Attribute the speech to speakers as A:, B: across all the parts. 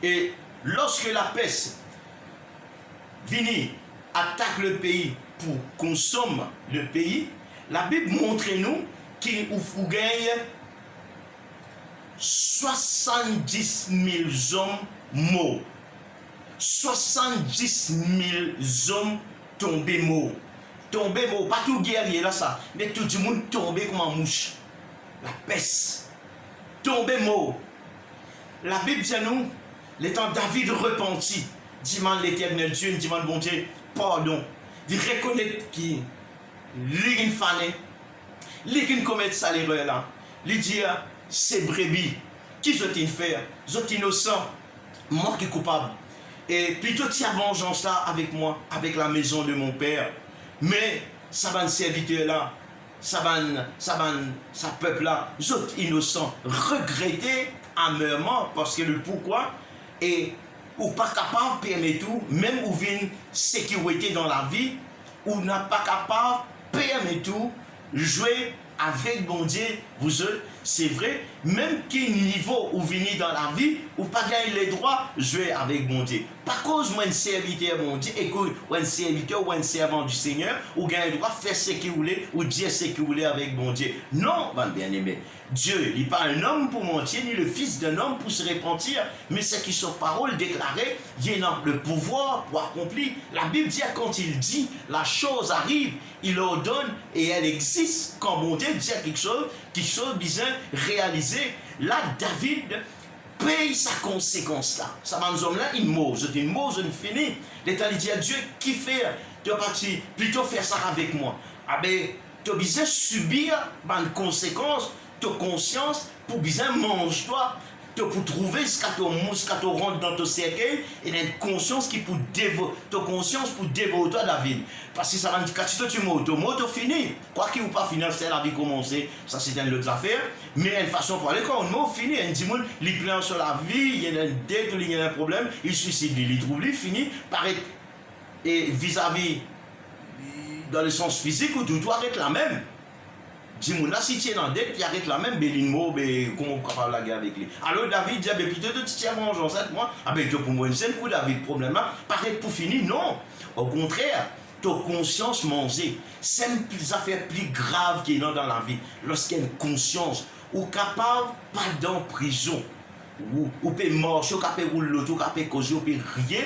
A: Et lorsque la peste vient attaque le pays pour consommer le pays, la Bible montre nous qu'il gagne 70 000 hommes morts. 70 000 hommes tombés morts. Tombés morts, pas tout guerrier là ça, mais tout le monde tombé comme une mouche. La peste. Tombé mort. La Bible dit nous, le temps David repentit, demande l'Éternel Dieu, demande bon Dieu, pardon. Il reconnaît qu'il est fané, il commet ça l'erreur là. Il dit, c'est brebis, qui je t'ai fait, je suis innocent, moi qui suis coupable. Et plutôt tu as vengeance là avec moi, avec la maison de mon père. Mais ça va serviteur là, ça peuple là, je suis innocent, regretter amèrement parce que le pourquoi et ou pas capable de permettre tout, même ou vient sécurité dans la vie, ou n'a pas capable de permettre tout, jouer avec bon Dieu, vous autres, c'est vrai, même quel niveau où venez dans la vie, ou pas gagner les droits, jouer avec bon Dieu. Pas cause moi un serviteur bon Dieu, et ou un serviteur ou un servant du Seigneur, ou gagner le droit faire ce qu'il voulait, ou dire ce qu'il voulait avec bon Dieu. Non, mon bien-aimé. Dieu, il n'est pas un homme pour mentir, ni le fils d'un homme pour se repentir, mais c'est qui sont paroles déclarées, il a le pouvoir pour accomplir. La Bible dit quand il dit, la chose arrive, il ordonne et elle existe. Quand bon Dieu dit quelque chose bien réalisé, là David paye sa conséquence là. Ça va nous hommes là, il meurt, je finis. L'État dit à Dieu, qui fait, tu vas partir, plutôt faire ça avec moi. Ah ben, tu as besoin de subir une conséquence, ta conscience, pour bien manger toi, pour trouver ce que tu rentres dans ton cercueil, et une conscience qui pour dévorer, ta conscience pour dévorer toi la vie. Parce que ça va dire, quand tu mort, tu fini. Quoi qu'il ou pas fini, c'est la vie commencée, ça c'est une autre affaire. Mais une façon pour aller, quand on mort fini, un dimanche, il plein sur la vie, il y a une dette, il y a un problème, il suicide, il trouve, il finit, paraît, et vis-à-vis, dans le sens physique, où tout arrête la même. Dis-moi, là, si tu es dans la dette, il arrête la même, Bélinmo, comment on capable la guerre avec lui. Alors David dit, plutôt tu tiens vengeance, moi, tu pour moi, c'est pour David, problème là, paraît pour finir, non. Au contraire, ta conscience manger, c'est une affaire plus grave qui est dans la vie. Lorsqu'il y a une conscience, ou capable, pas dans prison, ou peut marcher, ou peut rouler l'auto, ou peut causer, ou peut rien,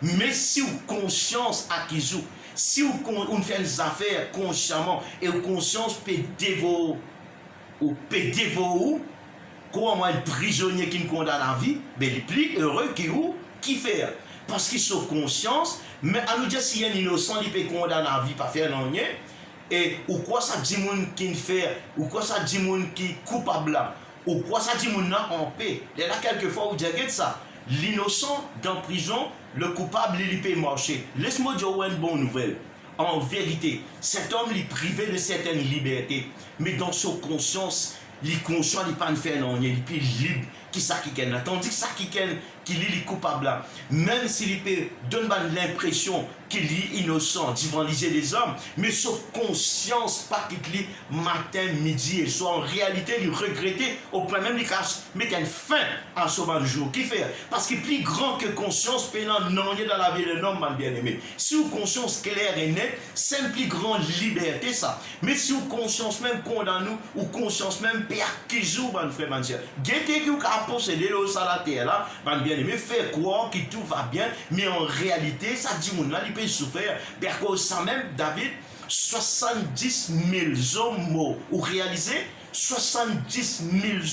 A: mais si vous conscience acquise, si on fait des affaires consciemment et une conscience peut dévorer comment un prisonnier qui nous condamne à la vie, mais le plus heureux qui fait. Parce qu'ils sont conscience, mais à nous dire s'il y a un innocent, il peut condamner à la vie, pas faire rien. Et ou quoi ça dit moun qui fait, ou quoi ça dit moun qui coupable là, ou quoi ça dit moun en paix. Il y a quelquefois où dites ça, l'innocent dans prison, le coupable, il peut marcher. Laisse-moi dire une bonne nouvelle. En vérité, cet homme est privé de certaines libertés, mais dans son conscience, il est conscient, il ne peut pas faire non, il est libre. Qui ça qui ken là? Tandis que ça qui ken, qu'il est coupable là, même s'il peut donne l'impression qu'il est innocent, diviniser les hommes, mais son conscience pas qu'il est matin, midi et soir, en réalité, il regrettait au point même il mettre une fin à ce jour. Qui fait? Parce qu'il est plus grand que conscience, pénal non dans la vie de l'homme, mal bien aimé. Si vous conscience claire et nette, c'est une plus grande liberté ça. Mais si vous conscience même condamne nous, ou conscience même père qui joue, mon frère, mon Dieu, guettez que vous posséder le ça la terre là, mon bien aimé, fait croire que tout va bien, mais en réalité, ça dit mon là, il peut souffrir. Parce que ça même, David, 70 000 hommes morts, ou réalisé 70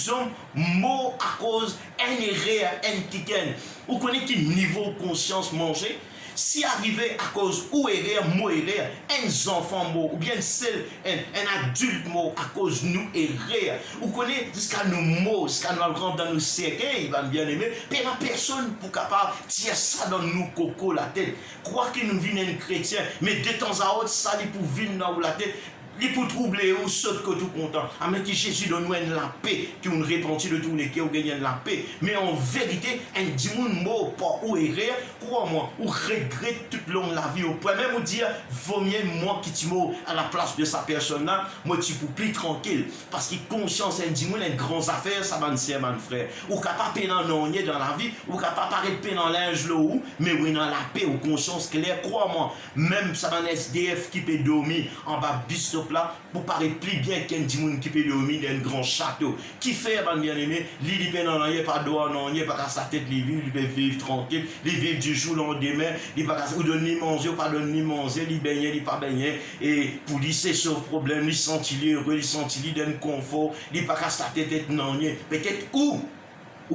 A: 000 hommes morts à cause d'un erreur, un ticket. Vous connaissez quel niveau de conscience manger? Si arrivé à cause ou erreur, un enfant mort, ou bien un adulte mort à cause nous erreur, ou connaît jusqu'à nous morts, jusqu'à nous rendre dans nos cercueils, il va bien aimer, mais la personne pour capable tirer ça dans nous coco la tête. Croire que nous venons chrétiens, mais de temps à autre, ça pour venir dans la tête. Il pour troubler ou saute que tout content. Amen, que Jésus donne nous la paix, qui nous repentit de tous les cœurs, ou gagne la paix. Mais en vérité, un dimoun mot, pas ou erreur, crois-moi, ou regrette toute longue la vie. Ou peut même vous dire, vaut mieux moi qui tu mot à la place de sa personne là, moi tu peux plus tranquille. Parce que conscience, un dimoun, une grande affaire, ça va me faire, mon frère. Ou capable de pénal dans la vie, ou capable de paraître pénal linge là où, mais oui, dans la paix, ou conscience claire, crois-moi, même ça va un SDF qui peut dormir en bas bistop là, pour paraître plus bien qu'un dimoun qui peut dormir dans un grand château. Qui fait, mon bien-aimé, il peut dans l'année, pas droit, non, il pas qu'à sa tête, il peut vivre tranquille, il vivre du jour au lendemain, il pas qu'à donner manger, ou pas donner manger, il baigner, il pas baigner, et pour lui, c'est ce problème, il sentit heureux, il sentit d'un confort, il pas qu'à sa tête, non, peut-être où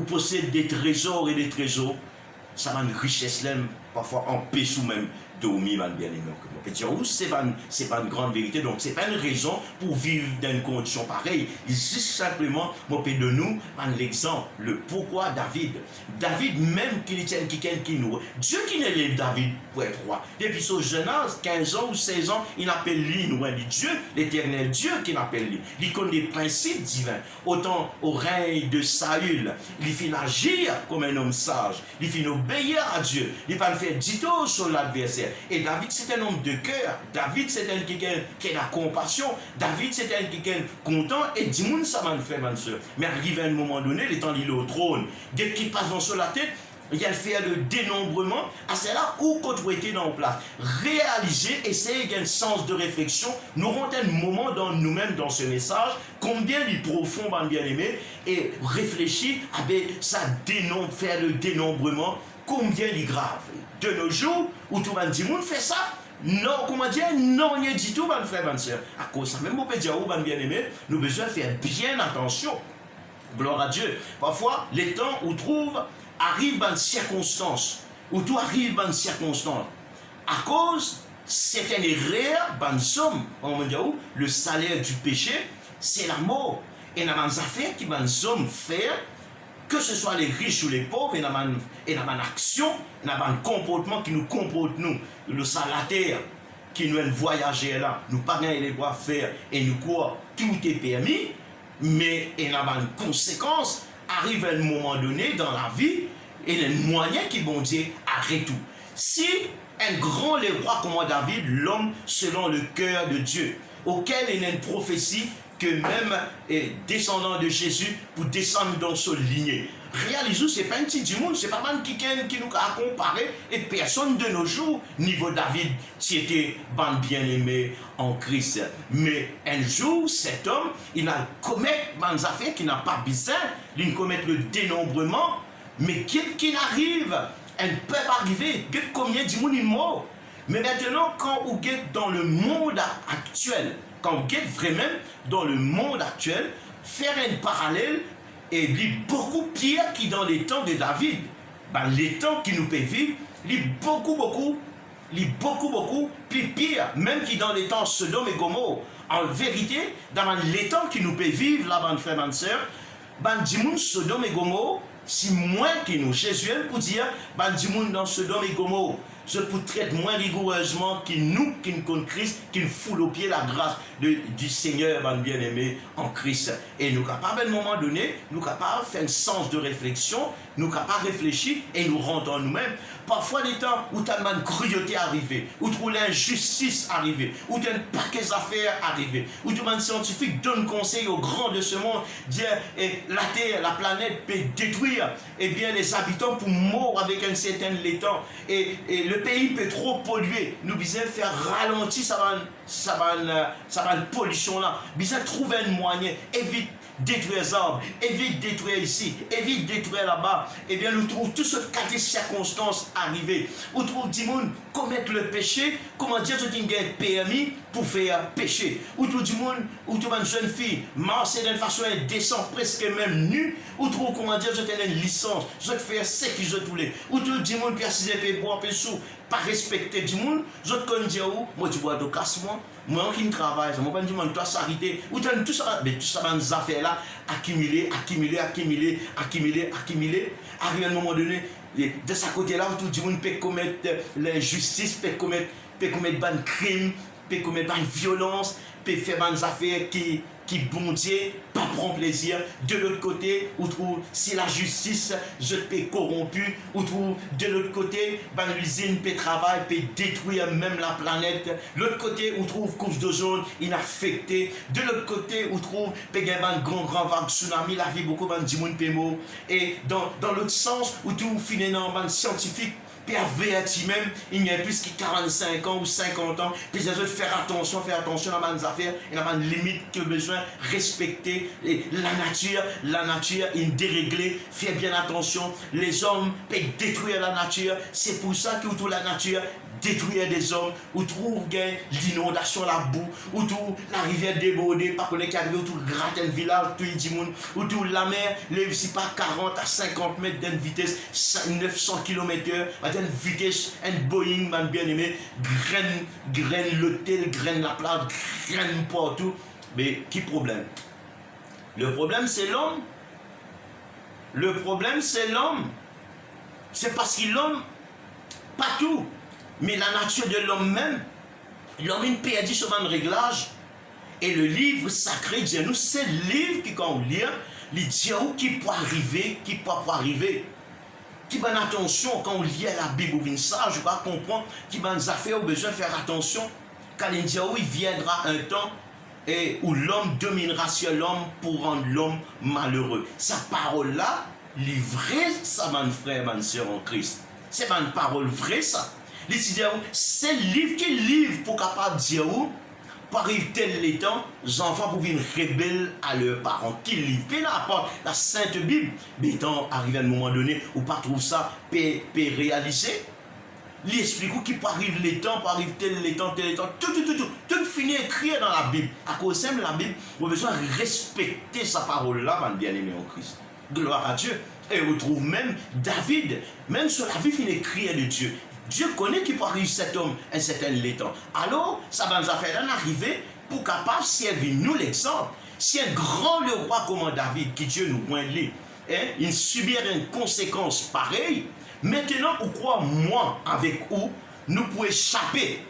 A: possède des trésors et des trésors, ça va une richesse là, parfois en paix sous même dormir, man bien aimé. C'est pas une grande vérité, donc c'est pas une raison pour vivre dans une condition pareille. Il juste simplement, moi, de nous, l'exemple, le pourquoi David, même qu'il tient qui nous, Dieu qui n'élève David pour être roi. Depuis son jeune âge, 15 ans ou 16 ans, il appelle lui, nous, Dieu, l'éternel Dieu qui l'appelle lui. Il connaît des principes divins. Autant au règne de Saül, il fait agir comme un homme sage, il fait obéir à Dieu, il va faire dito sur l'adversaire. Et David, c'est un homme de cœur. David, c'est un quelqu'un qui a la compassion. David, c'est un quelqu'un content. Et dis-moi, ça m'a fait, ma soeur. Mais arrivé à un moment donné, l'étant il est au trône, dès qu'il passe dans sur la tête, il y a fait le dénombrement. À cela où autorité dans place. Réaliser, essayer d'un sens de réflexion. Nous aurons un moment dans nous-mêmes, dans ce message, combien il est profond, bien aimé, et réfléchir à ça faire le dénombrement, combien il est grave. De nos jours, où tout le monde dit, on fait ça. Non, comment dire, non, il dit tout, mon frère, ma soeur. À cause de ça, même on peut dire, bien aimé, nous devons faire bien attention. Gloire à Dieu. Parfois, les temps où arrivent dans circonstances, où tout arrive dans circonstances. À cause, c'est une erreur, dans somme, on va dire, le salaire du péché, c'est la mort. Et dans les affaires qui dans somme faire, que ce soit les riches ou les pauvres, et dans une action, dans un comportement qui nous comporte, nous, le salataire, qui nous voyager là, nous pas bien les droits faire, et nous quoi, tout est permis, mais il y a une conséquence, arrive à un moment donné dans la vie, et les moyens qui vont dire, arrête tout. Si un grand les rois comme David, l'homme selon le cœur de Dieu, auquel il y a une prophétie, que même descendant de Jésus pour descendre dans son lignée. Réalisez, ce n'est pas un petit du monde, ce n'est pas un qui nous a comparé, et personne de nos jours, niveau David, qui était bien-aimé en Christ. Mais un jour, cet homme, il a commis des affaires qui n'a pas besoin, il commet le dénombrement, mais qui arrive, un peut arriver, combien de monde est mort. Mais maintenant, quand vous êtes dans le monde actuel, quand vous êtes vraiment dans le monde actuel, faire un parallèle est beaucoup pire que dans les temps de David. Les temps qui nous peuvent vivre, est beaucoup plus pire, même que dans les temps Sodome et Gomorrhe. En vérité, dans les temps qui nous peuvent vivre, là, mon frère, ma soeur, Sodome et Gomorrhe, si moins que nous, Jésus pour dire, dans Sodome et Gomorrhe, je peux traiter moins rigoureusement que nous, qui nous connaissons Christ, qui nous foule au pied la grâce du Seigneur, mon bien-aimé, en Christ. Et nous capables, à un moment donné, nous capables de faire un sens de réflexion, nous capables de réfléchir et nous rendre en nous-mêmes. Parfois, des temps où tu as une cruauté arrivée, où tu as l'injustice arrivée, où tu as un paquet d'affaires arrivées, où tu as un scientifique donne conseil aux grands de ce monde, dire la terre, la planète peut détruire, et bien les habitants pour mourir avec un certain temps, et le pays peut trop polluer. Nous devons faire ralentir ça va une pollution là. Nous devons trouver un moyen, évite détruire les arbres, évite détruire ici, évite détruire là-bas. Et bien nous trouvons toutes sortes de circonstances arrivées. Nous trouvons des gens commettre le péché, comment dire, tu as permis pour faire péché. Ou tout le monde, ou tout une jeune fille, marcher d'une façon indécente, presque même nue, ou tout comment dire, je t'ai une licence, je te fais ce que je voulais. Ou tout le monde qui a 6 épées, boire, sous, pas respecter du monde, je te connais dire où, moi tu bois de casse-moi, moi qui ne travaille, je ne pas dire, toi s'arrêter, ou tout ça, mais tout ça dans les affaires là, accumuler, arrive à un moment donné, de ce côté-là, tout le monde peut commettre l'injustice, peut commettre des crimes, peut commettre des violences, peut faire des affaires qui bon Dieu, pas prend plaisir. De l'autre côté, ou trouve si la justice, je peux corrompu, ou trouve de l'autre côté, l'usine peut travailler, peut détruire même la planète. L'autre côté, où trouve couche d'ozone inaffectée. De l'autre côté, où trouve peut y avoir un grand vague tsunami, la vie beaucoup de gens peut mourir. Et dans l'autre sens, où tout finalement un scientifique puis averti même, il y a plus que 45 ans ou 50 ans, puis les autres faire attention à mes affaires, il y a une limite que besoin respecter. Et la nature est déréglée, faire bien attention, les hommes peuvent détruire la nature, c'est pour ça que toute la nature détruire des hommes, ou trouve l'inondation, la boue, ou tout la rivière débordée, pas qu'on est carré, ou tout gratte un village, tout dit monde, ou tout la mer, lève si pas 40 à 50 mètres d'une vitesse, 900 km/h, à une vitesse, un Boeing, man bien aimé, graine l'hôtel, graine la plage, graine partout. Mais qui problème? Le problème c'est l'homme. Le problème c'est l'homme. C'est parce que l'homme, pas tout. Mais la nature de l'homme même, l'homme a perdu sur un réglage. Et le livre sacré dit nous, c'est le livre qui, quand on lit, il dit qui peut arriver, qui peut pas arriver. Qui va attention quand on lit la Bible ou une ça, je crois comprendre qui va nous affaires besoin de faire attention. Car il dit il viendra un temps et où l'homme dominera sur l'homme pour rendre l'homme malheureux. Sa parole-là, livrée, ça, mon frère, ma soeur en Christ. C'est une parole vraie, ça. C'est le livre qui livre pour capable dire où, pour arriver tel les temps, les enfants pour venir rebelles à leurs parents. Qui livre? Puis la Sainte Bible, mais étant arrivé à un moment donné où pas trouve ça, peut réaliser. Il explique qui peut arriver les temps, pour arriver tel les temps, tout finit écrit dans la Bible. À cause de la Bible, on a besoin de respecter sa parole-là, mon bien-aimé en Christ. Gloire à Dieu. Et on trouve même David, même sur la vie, il écrit de Dieu. Dieu connaît qui peut arriver cet homme un certain temps. Alors, ça va nous faire d'en arriver pour capable servir nous l'exemple. Si un grand le roi comme David, qui Dieu nous rend lui, il subirait une conséquence pareille. Maintenant, pourquoi moi, avec vous, nous pouvons échapper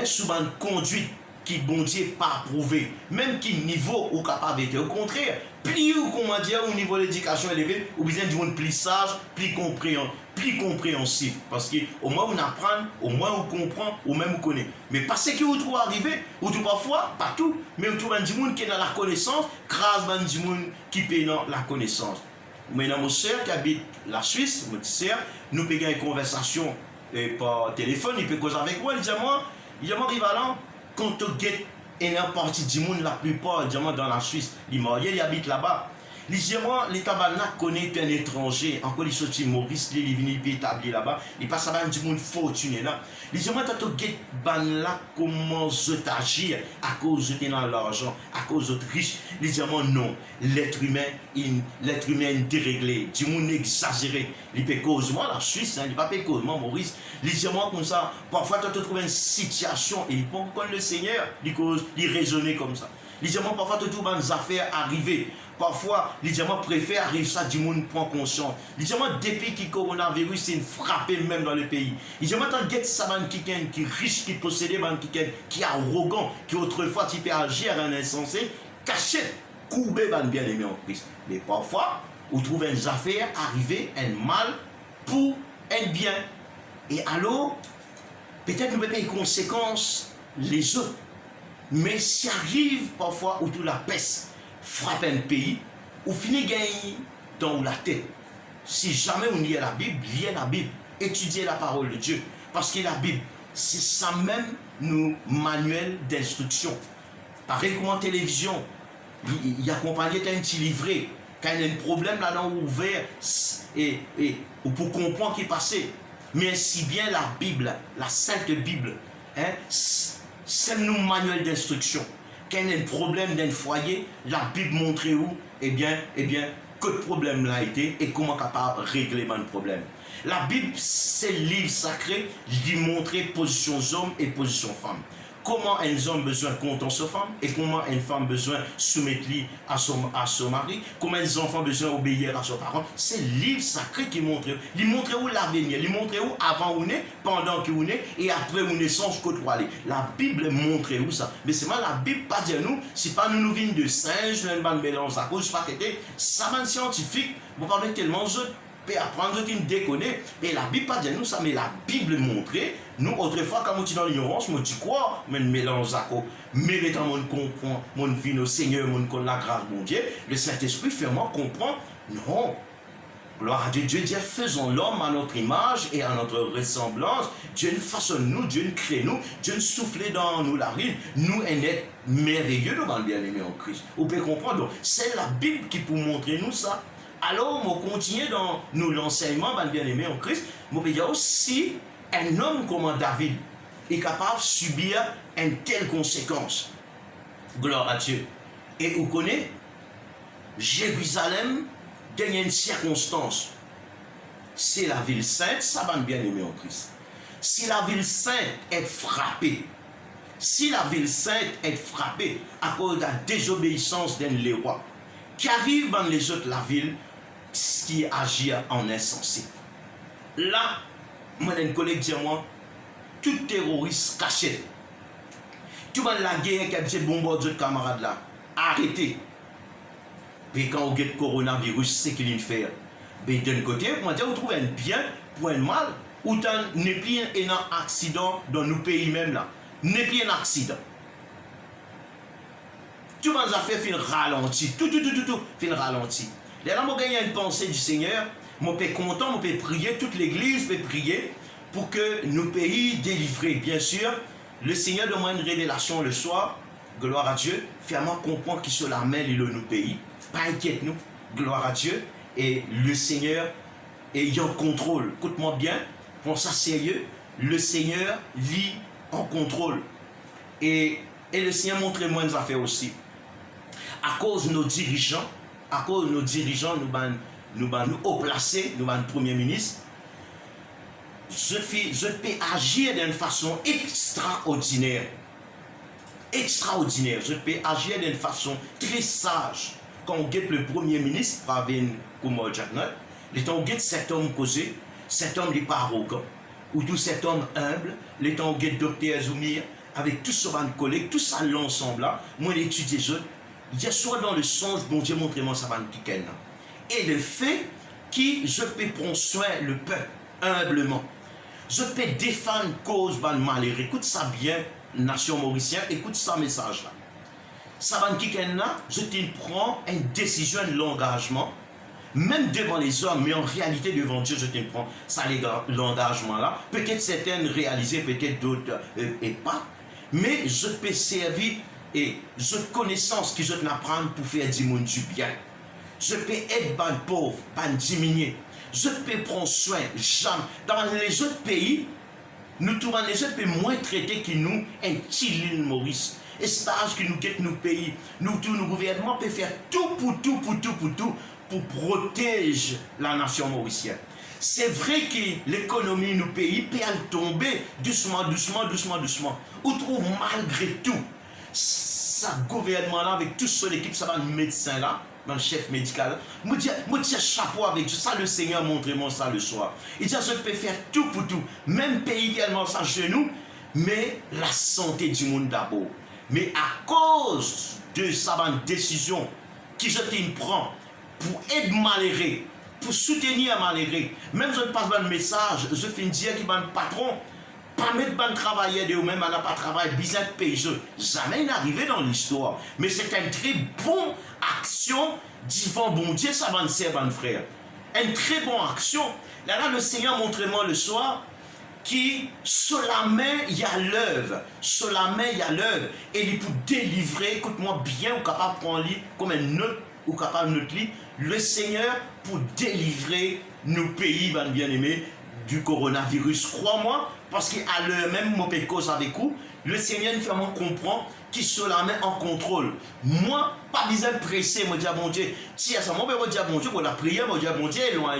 A: sous une conduite qui bon Dieu pas approuvé, même qui niveau ou capable d'être. Au contraire, plus ou comment dire au niveau de l'éducation élevée, ou besoin de monde plus sage, plus compréhensif. Parce que au moins on apprend, au moins on comprend, au même on connaît. Mais parce que vous trouvez arrivé, ou tout parfois, pas tout, mais vous trouvez du monde qui est dans la connaissance, grâce à du monde qui est dans la connaissance. Maintenant, mon soeur qui habite la Suisse, mon petit soeur, nous payons une conversation par téléphone, il peut causer avec moi, il dit à moi, rivalant, quand tu guettes et n'importe du monde, la plupart, dans la Suisse, il habite là-bas. Il dit moi, les tabarnak connaît un étranger, encore il sortit Maurice, il est venu établi là-bas, il passe à du monde fortuné là. Il dit moi, tu guettes ban là, comment je t'agir à cause de dans l'argent, à cause de riche. Il dit moi, non, l'être humain est déréglé, du monde exagéré. Il peut cause moi, la Suisse, il ne peut pas cause moi, Maurice. Il dit moi, comme ça, parfois tu te trouves une situation et il peut connaître le Seigneur, il raisonner comme ça. Il dit moi, parfois tu trouves des affaires arrivées. Parfois, les diamants préfèrent arriver ça, du monde prend conscience. Les diamants, depuis que le coronavirus, c'est une frappée même dans le pays. Les diamants, tu as ça, qui est riche, qui possède, qui est arrogant, qui autrefois, tu peux agir en insensé, cachette, courbé, bien aimé en Christ. Mais parfois, on trouve une affaire arriver, un mal pour un bien. Et alors, peut-être nous pouvons payer conséquences les autres. Mais si arrive parfois où tout la peste frappe un pays, ou finit gagner dans la tête. Si jamais on lit la Bible, étudiez la parole de Dieu. Parce que la Bible, c'est ça même nos manuels d'instruction. Pareil comme en télévision, il y a accompagné d'un petit livret. Quand il y a un problème là-dedans ouvert, et pour comprendre ce qui est passé. Mais si bien la Bible, la Sainte Bible, c'est nos manuels d'instruction. Quand il y a un problème dans le foyer, la Bible montre où, eh bien, que le problème l'a été et comment capable de régler le problème. La Bible, c'est le livre sacré qui montre position hommes et position femmes. comment un homme besoin de compter sa femme et comment une femme besoin de soumettre à son mari, comment les enfants besoin d'obéir à ses parents. C'est le livre sacré qui montre. Il montre où l'avenir, il montre où avant on est, pendant qu'on est et après on est sans côté aller. La Bible montre où ça. Mais c'est mal la Bible pas dire nous, si pas nous venons de singes, nous ne mélange à cause pas que ça man scientifique, vous parlez tellement de peut apprendre une déconner et la Bible pas dire nous ça mais la Bible montrer nous autrefois quand on est dans l'ignorance on dit quoi mais mélange à quoi mais étant mon comprend mon vie au Seigneur mon connaît la grâce mon Dieu le Saint-Esprit fait moi comprendre non gloire à Dieu Dieu dit faisons l'homme à notre image et à notre ressemblance Dieu nous façonne nous Dieu nous crée nous Dieu nous souffle dans nous la ride nous un être merveilleux nous bien aimé en Christ vous pouvez comprendre donc c'est la Bible qui peut montrer nous ça. Alors, on continue dans nous l'enseignement, bien aimé en Christ. On peut dire aussi, un homme comme David est capable de subir une telle conséquence. Gloire à Dieu. Et vous connaissez, Jérusalem, dernière circonstance, c'est la ville sainte, ça va bien aimé en Christ. Si la ville sainte est frappée, si la ville sainte est frappée à cause de la désobéissance d'un les rois, qui arrive dans les autres la ville, qui agit en insensé. Là, moi, un collègue dit moi, tout terroriste caché, tout le monde la guerre qui a dit bombarder de camarades là, arrêtez. Mais quand on a le coronavirus, c'est qu'il fait. Mais d'un côté, moi, vous trouvez un bien pour un mal, ou n'est plus un accident dans nos pays même là. N'est plus un accident. Tout le monde a fait un ralenti, tout, fait un ralenti. Là, je gagne une pensée du Seigneur, je suis content, je peux prier, toute l'église peut prier pour que nos pays délivrés. Bien sûr, le Seigneur demande une révélation le soir, gloire à Dieu, fais-moi comprendre qu'il se la mêle et nos pays, pas inquiète-nous, gloire à Dieu, et le Seigneur est en contrôle. Écoute-moi bien, prends ça sérieux, le Seigneur lit en contrôle. Et le Seigneur montre-moi une affaire aussi. À cause de nos dirigeants, nous haut placés, nous premier ministre, je peux agir d'une façon extraordinaire. Je peux agir d'une façon très sage. Quand on guette le premier ministre, Pravin Kumar Jagannath, le temps où on guette cet homme causé, cet homme n'est pas arrogant, ou tout cet homme humble, le temps où on guette Dr. Zoumir, avec tout son collègue, tout ça l'ensemble là, moi l'étudier je soit dans le songe, bon Dieu montre-moi ça va nous piquer. Et le fait que je peux prendre soin le peuple humblement. Je peux défendre cause ban malheur. Écoute ça bien, nation mauricienne, écoute ça message là. Ça va nous piquer là, je te prends une décision, l'engagement, même devant les hommes, mais en réalité devant Dieu, je te prends ça l'engagement là. Peut-être certaines réalisées, peut-être d'autres et pas. Mais je peux servir et je connaissance que je n'apprends pour faire du monde du bien. Je peux être ban pauvre, ban diminuer. Je peux prendre soin, jamais. Dans les autres pays, nous trouvons les autres pays moins traités que nous, un petit l'île Maurice. Et stage que nous quittons nos pays, nous, tous nos gouvernements peuvent faire tout pour protéger la nation mauricienne. C'est vrai que l'économie de nos pays peut tomber doucement. On trouve malgré tout, ce gouvernement-là, avec toute son équipe, ça va le médecin là, le chef médical, me dit chapeau avec ça, le Seigneur montre-moi ça le soir. Il dit, je peux faire tout pour tout, même pays également ça chez nous, mais la santé du monde d'abord. Mais à cause de sa décision que je te prends pour aider malheureux, pour soutenir malheureux, même je ne passe pas le message, je finis dire qu'il va le patron, pas mettre de travailler de eux-mêmes, elle n'a pas travaillé, business paysan, jamais n'arrivé dans l'histoire. Mais c'est une très bonne action divin bon Dieu, ça va nous servir, frère. Une très bonne action. Là, le Seigneur montre-moi le soir qui, sur la main, il y a l'œuvre. Sur la main, il y a l'œuvre. Et il est pour délivrer, écoute-moi bien, ou capable de prendre comme un autre, ou capable de notre lit, le Seigneur pour délivrer nos pays, bien-aimés, du coronavirus. Crois-moi, parce qu'à l'heure même, mon cause avec vous, le Seigneur nous fait comprendre qu'il se la met en contrôle. Moi, pas besoin de presser, moi, dire bon Dieu, si à ce moment, moi, dire bon Dieu, pour la prière, moi, dire bon Dieu, loin,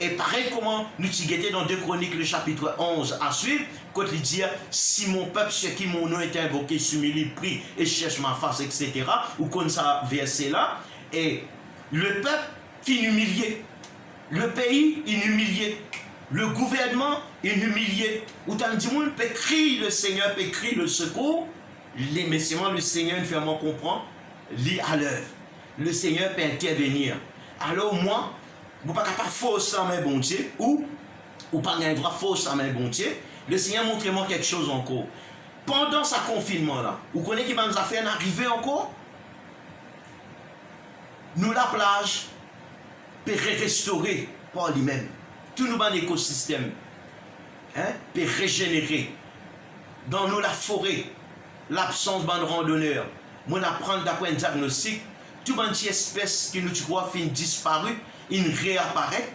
A: Et pareil comment nous t'y dans 2 Chroniques, le chapitre 11 à suivre, quand il dit si mon peuple, ce qui mon nom est invoqué, s'humilie, prie et cherche ma face, etc. Ou comme ça, verset là. Et le peuple finit humilié. Le pays, il est humilié. Le gouvernement, il est humilié. Ou tant de monde peut crier le Seigneur, peut crier le secours. Mais seulement le Seigneur nous fait vraiment comprendre, lit à l'œuvre. Le Seigneur peut intervenir. Alors moi, vous ne pouvez pas forcer à mes bon Dieu, ou pas un droit forcer à mes bon Dieu. Le Seigneur montre-moi quelque chose encore. Pendant ce confinement là, vous connaissez qui va nous a fait arriver encore? Nous la plage peut restaurer par lui-même. Tout nous un écosystème peut régénérer. Dans nous la forêt, l'absence de randonneur. Moi apprendre d'après un diagnostic, tout une espèce qui nous croit fin disparu, il réapparaît,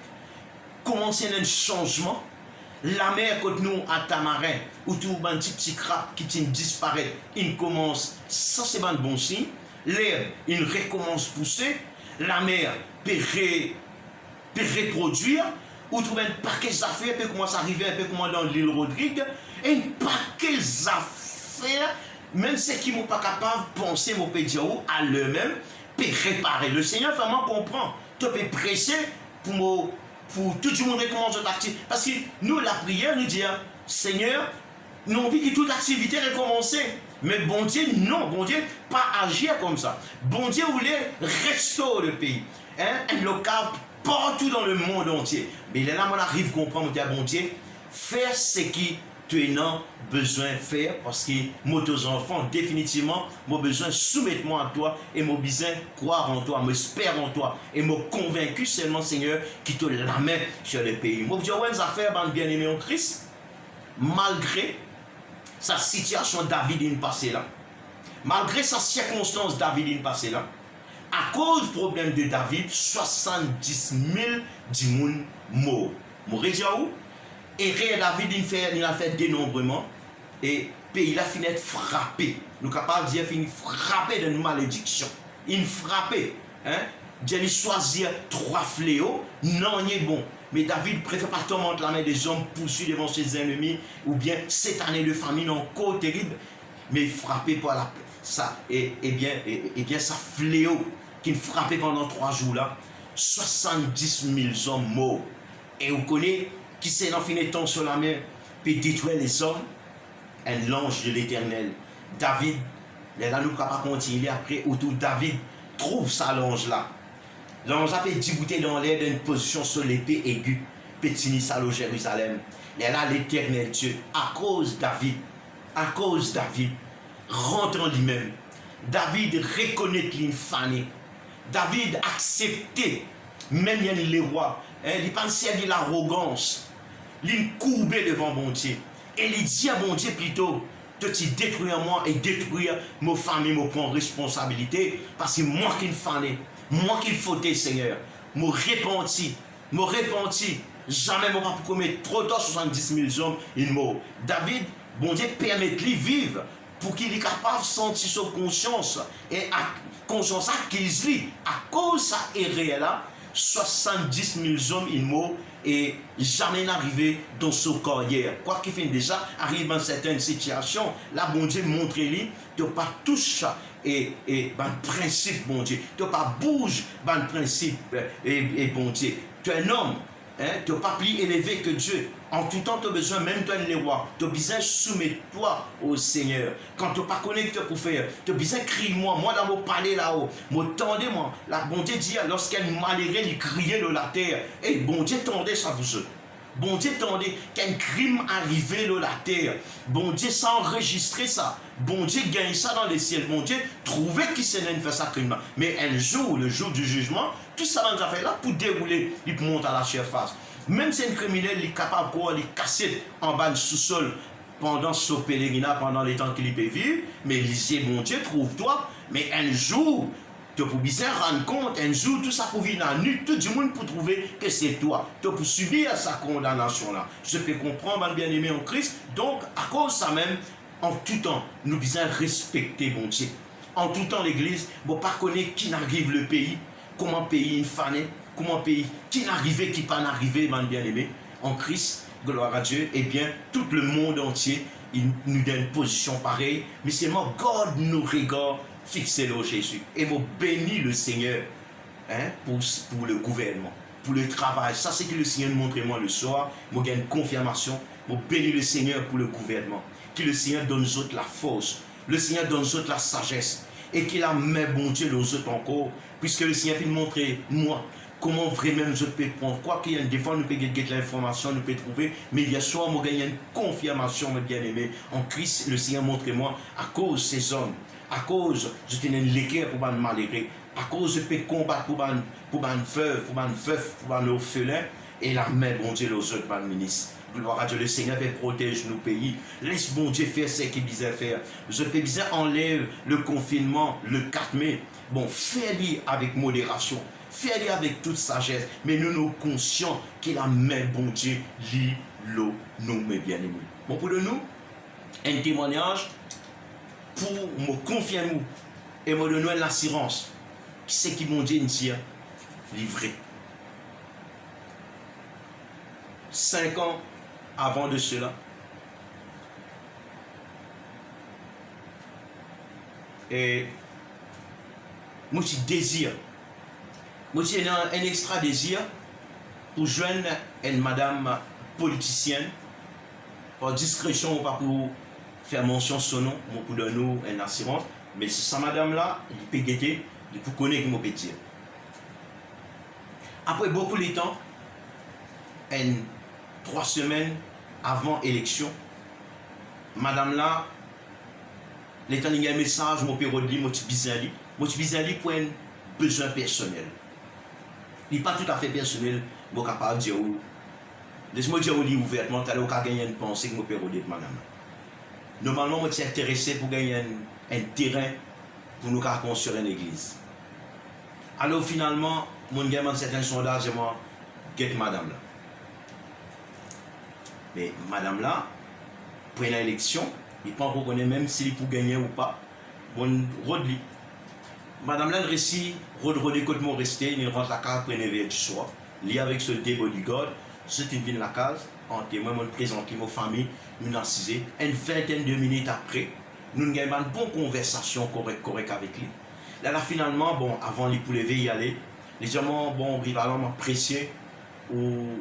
A: commence un changement. La mer quand nous à Tamarin, ou tout un petit crabe qui disparaît, il commence, ça c'est un bon signe. L'herbe, il recommence à pousser. La mer peut reproduire. Ou trouver un paquet d'affaires, peut commencer à arriver un peu comme dans l'île Rodrigue. Et un paquet d'affaires, même ceux qui ne sont pas capables de penser, mon peut dire à eux-mêmes, peut réparer. Le Seigneur vraiment comprend. Tu peux presser pour tout le monde recommence cette activité. Parce que nous, la prière, nous dit, Seigneur, nous avons envie que toute activité recommence. Mais bon Dieu, non, bon Dieu, pas agir comme ça. Bon Dieu voulait restaurer le pays. Un local partout dans le monde entier. Mais là, on arrive à comprendre, bon Dieu, faire ce qui tu as besoin de faire parce que moi, tes enfants, définitivement, moi besoin de soumettre moi à toi et moi besoin de croire en toi, m'espère en toi et moi convaincu seulement, Seigneur, qui te l'amène sur le pays. Moi, je dis, ouais, affaires, bien aimé en Christ, malgré sa situation David in passé là, malgré sa circonstance David in passé là, à cause du problème de David, 70 000 dimoun morts. Mourir où? Et David il a fait dénombrement et le pays a fini d'être frappé. Nous sommes capables de dire qu'il frappé d'une malédiction. Il frappé. Dieu choisit 3 fléaux. Non, il est bon. Mais David préfère pas tourmenter la main des hommes poursuivre devant ses ennemis ou bien cette année de famine encore terrible. Mais frappé par ça. Et bien ça fléau qui frappait pendant 3 jours là. 70 000 hommes morts. Et vous connaissez qui s'est fini temps sur la mer peut détruire les hommes. Un ange de l'Éternel. David, là nous ne pouvons pas continuer après autour David trouve ça l'ange là. L'ange a pu débouter dans l'air d'une position sur l'épée aiguë, pétini ça au Jérusalem. Et là l'Éternel Dieu, à cause David, rentre en lui-même. David reconnaît l'infané. David acceptait, même les rois, il n'a pas servi l'arrogance. Il courbé devant bon Dieu. Et il dit à bon Dieu plutôt, de te détruire moi et détruire ma famille, me prendre responsabilité, parce que moi qui me fané, moi qui me fautais, Seigneur, me repenti, jamais moi pas commettre trop tard 70 000 hommes, il mort. David, bon Dieu permet de lui vivre pour qu'il est capable de sentir sa conscience et à conscience acquise lui, à cause de ça erreur là, 70 000 hommes, il mort. Et jamais n'arrivé dans son carrière. Quoi qu'il fait déjà, arrive dans certaines situations, là, bon Dieu montre-lui, tu n'as pas touché et ben principe, bon Dieu. Tu n'as pas bougé, ben principe, et bon Dieu. Tu es un homme, tu n'as pas plus élevé que Dieu. En tout temps, tu as besoin, même toi, les rois, tu as besoin de soumettre-toi au Seigneur. Quand tu n'as pas connecté pour faire, tu as besoin de crier moi dans mon palais là-haut, tendez-moi. La bon Dieu dit, lorsqu'elle malheureuse, il criait de la terre. Et bon Dieu tendait ça vous. Bon Dieu tendait qu'un crime arrivait de la terre. Bon Dieu s'enregistrait ça. Bon Dieu gagne ça dans les ciels. Bon Dieu trouvait qui s'est fait ça crime. Mais un jour, le jour du jugement, tout ça dans affaire là pour dérouler, il monte à la surface. Même si un criminel est capable de casser en bas du sous-sol pendant son pèlerinat, pendant les temps qu'il peut vivre, mais il dit, mon Dieu, trouve-toi. Mais un jour, tu peux bien rendre compte, un jour, tout ça pour venir à nu, tout le monde pour trouver que c'est toi. Tu peux subir sa condamnation là. Je peux comprendre, mon bien-aimé en Christ. Donc, à cause de ça même, en tout temps, nous devons respecter mon Dieu. En tout temps, l'Église ne va pas connaître qui n'arrive le pays. comment payer une fanée, comment payer qui n'arrivait, qui pas n'arrivait, man bien-aimé, en Christ, gloire à Dieu, et bien tout le monde entier, il nous donne une position pareille, mais seulement God nous regarde fixé au Jésus. Et moi bénis le Seigneur hein, pour le gouvernement, pour le travail. Ça, c'est que le Seigneur nous montre moi le soir. Moi, j'ai une confirmation. Moi bénis le Seigneur pour le gouvernement. Que le Seigneur donne aux autres la force. Le Seigneur donne aux autres la sagesse. Et qu'il a mis bon Dieu aux autres encore. Puisque le Seigneur peut nous montrer, moi, comment vraiment nous pouvons prendre. Quoi qu'il y ait des fois, nous pouvons gagner l'information, nous pouvons trouver. Mais il y a soit moi gagner une confirmation, mes bien-aimés. En Christ, le Seigneur montre moi, à cause de ces hommes, à cause je tenais une l'équerre pour me malheureux, à cause je peux combattre pour une veuve, pour un orphelin, et la main, bon Dieu, aux autres, par ministre. Gloire à Dieu, le Seigneur peut protéger nos pays. Laisse bon Dieu faire ce qu'il disait faire. Je peux bien enlève le confinement le 4 mai. Bon, fais-le avec modération. Fais-le avec toute sagesse. Mais nous nous conscients que la main, bon Dieu, lit l'eau, nous, mes bien-aimés. Bon, pour nous, un témoignage pour me confirmer et me donner l'assurance. C'est qui mon Dieu dit livré. 5 ans avant de cela, et moi j'ai désir, moi j'ai un extra désir pour joindre une madame politicienne, par discrétion ou pas pour faire mention son nom, pour donner nous une assurance, mais c'est sa madame là, il peut guetter, il peut connaître mon petit. Après beaucoup de temps, 3 semaines avant l'élection, madame là, l'état il y a un message, mon père dit, mon petit bizarre pour un besoin personnel. Il n'est pas tout à fait personnel, je suis capable de dire, laisse-moi dire ouvertement, tu as gagné une pensée que mon père dit, madame. Normalement, je suis intéressé pour gagner un terrain pour nous construire une église. Alors finalement, mon gamin, c'est un sondage, et moi, get madame là. Mais madame là, pour l'élection, il ne peut pas reconnaître même s'il peut gagner ou pas. Bon, Rodli. Madame là, elle réussit, Rodli, côté mon resté, il rentre la case pour 9h du soir. Il est avec ce bodyguard, c'est une ville de la case, en témoin, je présente ma famille, nous assisons. Une vingtaine de minutes après, nous avons une bonne conversation correcte avec lui. Là, finalement, bon, avant lui pour lever y aller, les gens, bon, rival m'a apprécié, ou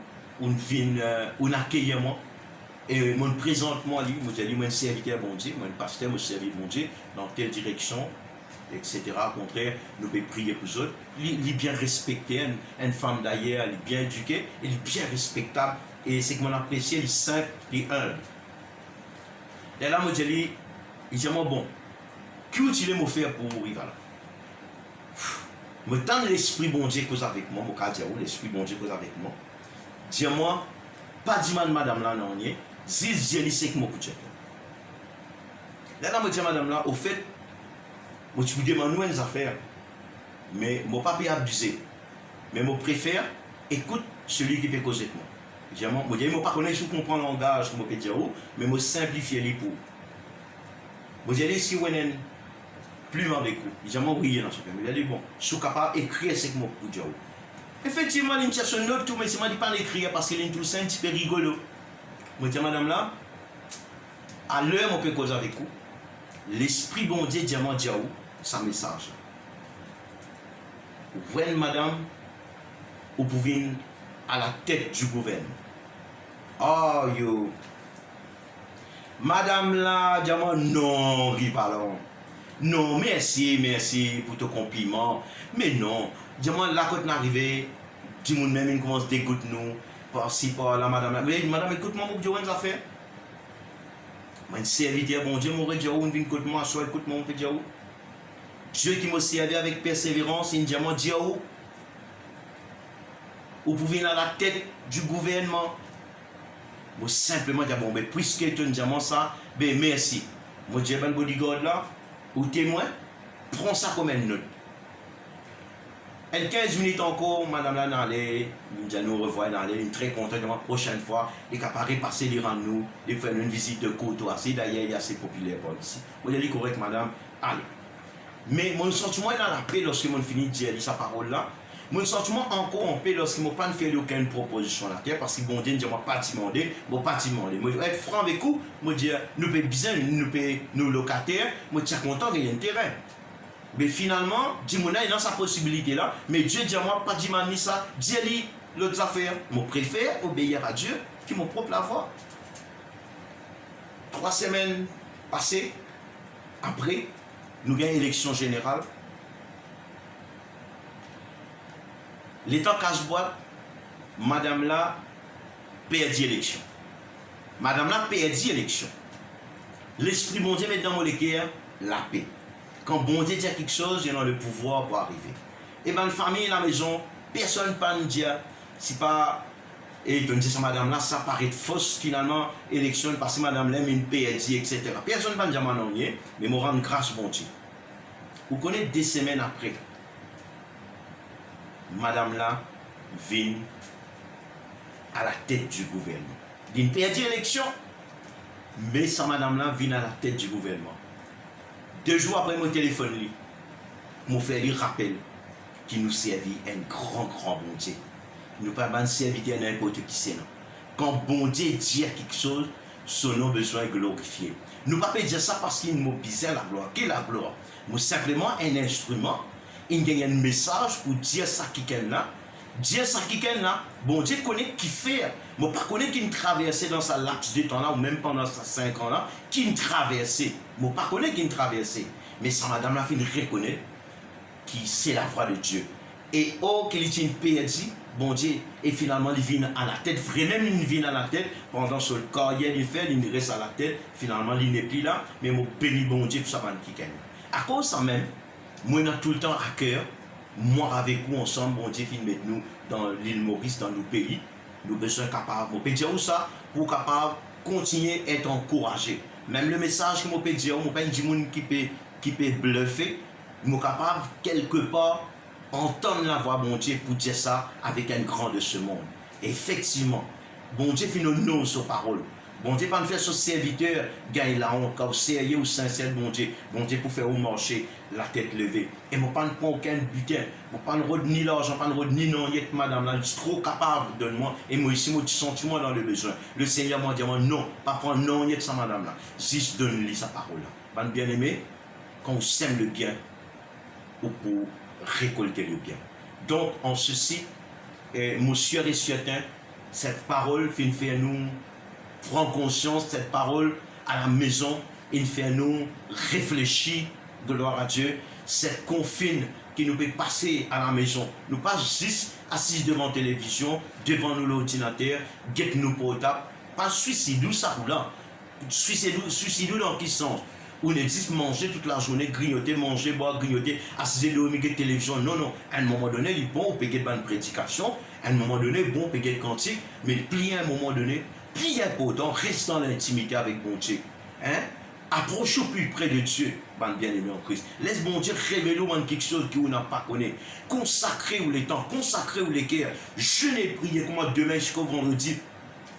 A: accueillir moi. Et mon présente moi, lui, je dis, moi, serviteur bon Dieu, moi, pasteur, moi, serviteur bon Dieu, dans telle direction, etc. Au contraire, nous pouvons prier pour eux. Il est bien respecté, une femme d'ailleurs, elle est bien éduquée, elle est bien respectable. Et c'est que mon apprécié, il est simple, il est humble. Et là, moi, je dis, il dit, bon, qu'est-ce que tu veux faire pour rival? Me tendre l'esprit bon Dieu cause avec moi, mon cas dire l'esprit bon Dieu cause avec moi. Dis-moi, pas dis madame là non nie, zis Dieu c'est que mon couche. Là me dit madame là, au fait, moi tu me demandes une affaire, mais mon papa est abusé. Mais moi préfère écoute celui qui peut causer avec moi. Dis-moi, moi dis moi pas connaître je comprends le langage, moi peut dire mais moi simplifier les pour. Moi dis si vous plus avec vous. Il dit, oui, dans ce cas. Il a dit, bon, je suis capable d'écrire ce que moi pour dire. Effectivement, il me cherche une autre, mais c'est moi qui ne pas l'écrire parce qu'il est tout simple, un petit peu rigolo. Je dis, madame là, à l'heure, on peut causer avec vous. L'esprit bon Dieu, diamant diaou, sa message. Vous voyez, madame, vous pouvez à la tête du gouvernement. Oh, yo. Madame là, diamant, non, rivalon. Non, merci pour ton compliment. Mais non, dis-moi, là, quand on est arrivé, dis-moi même, il commence à dégoûter nous, par-ci, par-là, madame. Mais madame, écoute-moi, mon Dieu, on a fait. Moi, une serviteur, bon Dieu, mon Dieu, on vient écoute-moi, soit écoute-moi, on peut dire où. Dieu qui m'a servi avec persévérance, il me dit, mon Dieu, vous pouvez aller à la tête du gouvernement. Moi, simplement dire, bon, mais puisque tu me dis ça, ben merci. Moi, j'ai un bodyguard là. Ou témoin, prends ça comme une note. Et 15 minutes encore, madame là, nous revoit dans les très content de la prochaine fois, il est capable de passer devant nous, de faire une visite de courtoisie. D'ailleurs, il est assez populaire pour ici. Vous avez dit correct, madame, allez. Mais mon sentiment est dans la paix lorsque je finis de dire sa parole là. Mon sentiment encore en paix lorsqu'ils m'ont pas fait aucune proposition à la terre parce qu'ils m'ont dit, je ne pas demander, pas demander. Moi, être franc avec vous, moi dire, nous payons bien, nous locataires, moi je suis content qu'il y ait un terrain. Mais finalement, Dimona est dans sa possibilité là, mais Dieu dit à moi, pas dit ni ça, Dieu lit l'autre affaire. Je préfère obéir à Dieu qui mon propre la voix. 3 semaines passées, après, nous gagnons l'élection générale. L'État cache-boîte, madame là perdit l'élection. Madame là perdit l'élection. L'esprit bon Dieu met dans mon cœur la paix. Quand bon Dieu dit quelque chose, il y a le pouvoir pour arriver. Et bien, la famille, la maison, personne ne peut nous dire, c'est pas. Et tu me dis ça, madame là, ça paraît fausse finalement, élection, parce que madame là, une perdit, etc. Personne ne peut dire non, mais moi, rendre grâce bon Dieu. Vous connaissez 2 semaines après. Madame là vient à la tête du gouvernement. Il perdit l'élection, mais sa madame là vient à la tête du gouvernement. 2 jours après mon téléphone, je fais lui rappel qui nous servit un grand bon Dieu. Nous ne pouvons pas servir n'importe qui c'est. Quand bon Dieu dit quelque chose, son nom besoin de glorifier. Nous ne pouvons pas dire ça parce qu'il nous bizarre la gloire. Quelle est la gloire? Nous simplement un instrument. Il y a un message pour dire ça qui est là. Dire ça qui est là. Bon Dieu connaît qui fait. Mais pas connaît qui traversait dans sa laps de temps là, ou même pendant ces 5 ans là, qui traversait. Mais pas connaît qui traversait. Mais sa madame la fin reconnaît qui c'est la voix de Dieu. Et oh, qu'il est perdu, bon Dieu, et finalement il vient à la tête, vraiment il vient à la tête, pendant ce carrière il fait, il reste à la tête, finalement il n'est plus là, mais mon béni bon Dieu pour ça va qui gagne. À cause de ça même, moi, on a tout le temps à cœur, moi avec vous ensemble, bon Dieu, fin mettre nous dans l'île Maurice, dans nos pays, nous besoin capables, on peut dire où ça, pour capable continuer à être encouragé. Même le message que je peux dire, je peux dire qui peut bluffer, je suis capable quelque part entendre la voix bon Dieu pour dire ça avec un grand de ce monde. Effectivement, bon Dieu fait nos sur parole. Bon Dieu, pas nous faire ce serviteur, gagne la honte, quand sérieux ou sincère, bon Dieu pour faire au marché, la tête levée. Et moi, pas ne prendre aucun butin, moi, pas ne ni l'argent, pas ne ni non, madame, là, je suis trop capable, donne-moi. Et moi, ici, moi, tu sens-moi dans le besoin. Le Seigneur m'a dit, non, pas prendre non, ça, madame, là. Juste donne-lui sa parole, là. Bien aimé, quand on sème le bien, ou pour récolter le bien. Donc, en ceci, monsieur et certain, cette parole fait nous prendre conscience, cette parole à la maison, il fait nous réfléchir, gloire à Dieu, cette confine qui nous peut passer à la maison. Nous pas juste assis devant la télévision, devant nous l'ordinateur, guette nous portable, pas suicide, ça ou là. Suicide dans quel sens? On est dit manger toute la journée, grignoter, manger, boire, grignoter, assister de la télévision. Non, non. À un moment donné, il est bon, on peut gagner une prédication. À un moment donné, bon, on peut gagner cantique. Mais plier à un moment donné, plier important, reste dans l'intimité avec bon Dieu. Hein? Approche au plus près de Dieu, bien aimé en Christ. Laisse bon Dieu révéler quelque chose que vous n'avez pas connu. Consacrez vous les temps, consacrez vous les cœurs. Jeûnez et priez comme moi demain jusqu'au vendredi.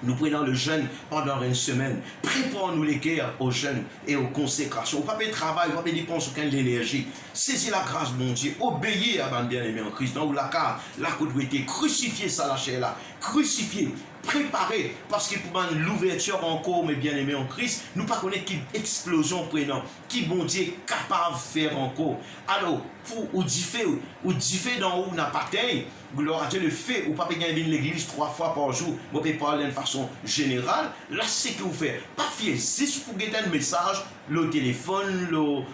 A: Nous prenons le jeûne pendant 1 semaine. Préparons-nous les cœurs aux jeûnes et aux consécrations. Pas de travail, pas de dépenses, aucune l'énergie. Saisis la grâce, mon Dieu. Obéissez à bien-aimé en Christ. Dans la carte, la côte crucifiez ça, la chair là. Crucifiez. Préparez. Parce que pour l'ouverture encore, mes bien-aimés en Christ, nous ne connaissons pas qui explosion prenant. Qui bon Dieu capable de faire encore. Alors, pour ou diffé dans où n'a pas taille. Gloire à Dieu, le fait, ou pas venir l'église 3 fois par jour, vous pouvez parler de façon générale, là c'est que vous faites. Pas fier, si vous avez un message, le téléphone,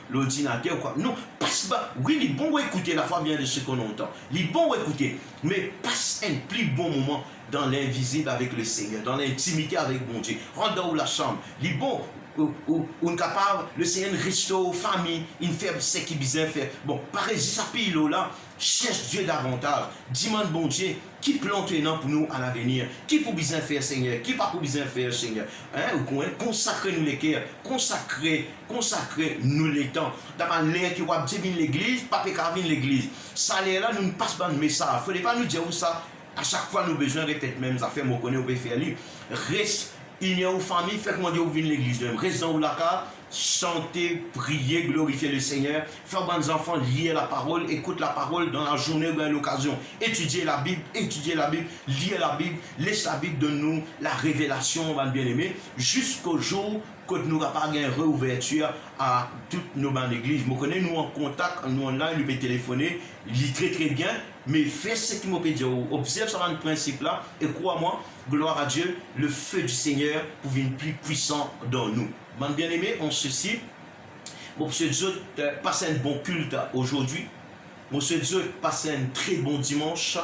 A: l'ordinateur, quoi. Non, passe pas. Oui, il est bon écouter, la foi vient de ce qu'on entend. Il est bon écouter, mais passe un plus bon moment dans l'invisible avec le Seigneur, dans l'intimité avec mon Dieu. Rentre dans la chambre. Il est bon. Ou capable, le Seigneur restaure famille, il fait ce qu'il besoin faire. Bon, pareil, si ça pile là, cherche Dieu davantage. Demande bon Dieu, qui plante maintenant pour nous à l'avenir, qui pour besoin faire Seigneur, qui pas pour besoin faire Seigneur. Hein? Consacrez-nous les cœurs, consacrez-nous les temps. D'abord, l'air qui va venir l'église, pas venir l'église. Ça là, nous ne passe pas de message. Il ne faut pas nous dire où ça. À chaque fois, nous besoin de répéter même affaires, nous connaissons, on peut faire lui. Reste. Il y a une famille, fait comment dire, vous venez l'église, reste dans la carte, chanter, prier, glorifier le Seigneur, faire bonnes enfants, lire la parole, écoute la parole dans la journée ou à l'occasion, étudier la Bible, lire la Bible, laisse la Bible de nous la révélation, mon bien-aimé, jusqu'au jour que nous n'avons pas une réouverture à toutes nos bandes d'église. Je connais nous en contact, nous online, nous pouvons téléphoner, lit très très bien, mais fais ce qu'il m'a dit, observe ce principe-là, et crois-moi, gloire à Dieu, le feu du Seigneur pour venir plus puissant dans nous. Mon bien-aimé, on ceci, monsieur Dieu, passez un bon culte aujourd'hui, monsieur Dieu, passez un très bon dimanche,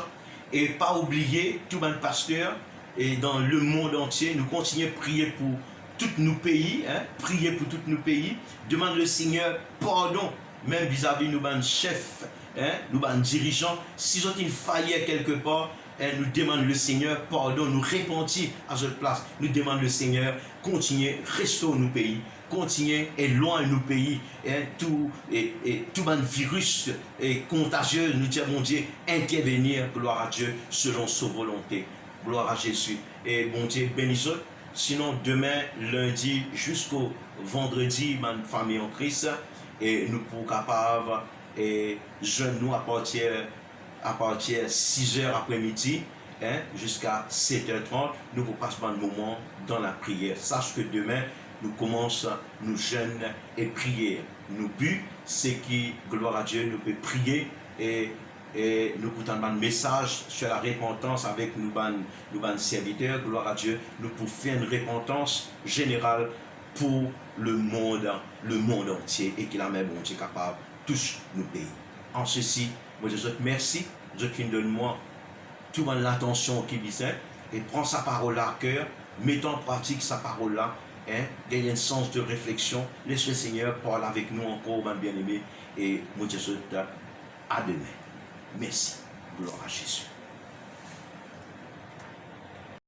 A: et pas oublier, tout le pasteur, et dans le monde entier, nous continuons à prier pour tous nos pays, prier pour tous nos pays, demande le Seigneur pardon, même vis-à-vis de nos chefs, nous dirigeants, si ont une faillite quelque part, nous demandons le Seigneur pardon, nous repentir à cette place, nous demandons le Seigneur continuer, restaure nos pays, continuer éloigne nos pays, tout virus contagieux, nous disons mon Dieu, intervenir, gloire à Dieu, selon sa volonté, gloire à Jésus, et bon Dieu, bénissons. Sinon, demain, lundi, jusqu'au vendredi, ma famille en Christ, et nous pourrons capables, et jeunes nous à partir de 6h après-midi, jusqu'à 7h30, nous pourrons passer un moment dans la prière. Sache que demain, nous commençons, nous jeûnes et prier. Nous but, c'est qui, gloire à Dieu, nous pouvons prier et nous pouvons un message sur la repentance avec nous serviteurs, gloire à Dieu, nous pouvons faire une repentance générale pour le monde entier et qu'il a même bon Dieu capable tous nos pays. En ceci, moi je vous merci, Dieu qui donne moi toute l'attention qu'il disait et prend sa parole à cœur, mettons en pratique sa parole là, gagne un sens de réflexion, laisse le Seigneur parler avec nous encore, bien aimé, et moi je vous souhaite à demain. Merci. Gloire à Jésus.